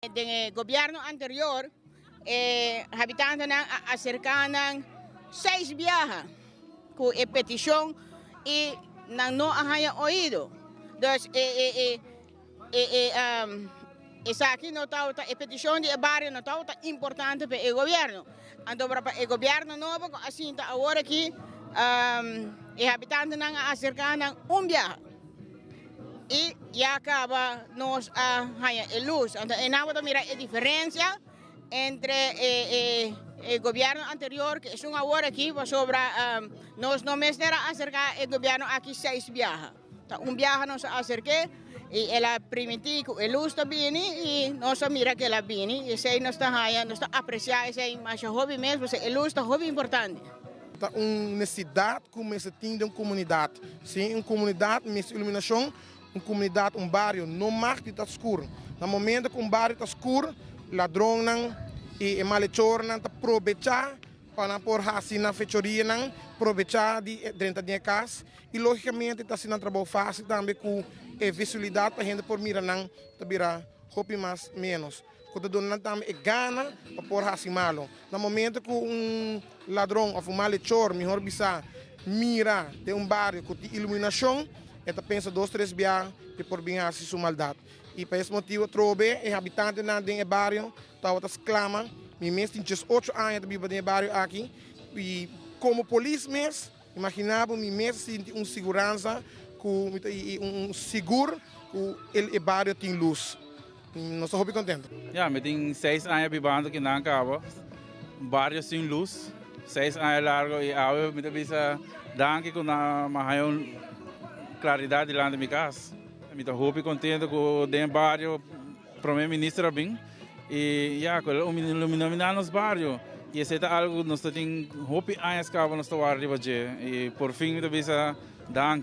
El gobierno anterior, habitantes acercan 6 viajes con petición y no han oído. Entonces, esa aquí no está, la petición del barrio no está importante para el gobierno. Entonces, para el gobierno no, porque así está ahora aquí, los habitantes acercan un viaje. Y ya acaba nos el luz. Entonces, en agua mira la diferencia entre el gobierno anterior, que es un ahora aquí, sobre nos no me será acercar el gobierno aquí 6 viajes. Un viaje nos acerqué y el primitivo, el luz también y nos mira que la viene y se nos está apreciando ese más hobby mesmo, el luz está hobby importante. Uma necessidade que você tem de uma comunidade. Sim, uma comunidade, uma iluminação, uma comunidade, um bairro, não mais que está escuro. No momento que um bairro está escuro, ladrão e malhechor não está aproveitar para por assim na fechoria não aproveitar dentro da casa e logicamente está sendo um trabalho fácil também com a visibilidade para a gente por mirar não está virar roupa mais menos. Quando dona também gana para por assim malo. No momento que ladrão ou malhechor melhor bisa mira de bairro com iluminação, ele pensa 2, 3 dias de por bem assim sua maldade. E por esse motivo trobe os habitantes do bairro estão clamando. Mi mes tinha 8 anos de viver no bairro aqui e como polícia mesmo, imaginava mi mes sentir segurança com seguro que o bairro tem luz. Nós estamos bem contentes. Ja, eu tenho 6 anos vivendo aqui na Cabo, bairro sem luz, 6 anos largo e eu me devia dar que com uma maior claridade lá na minha casa. Eu estou bem contente com o bairro, o primeiro-ministro bem. E já, iluminar nos bairros. E isso é algo que nós temos hope anos que nós estamos arriba e por fim, eu devia dar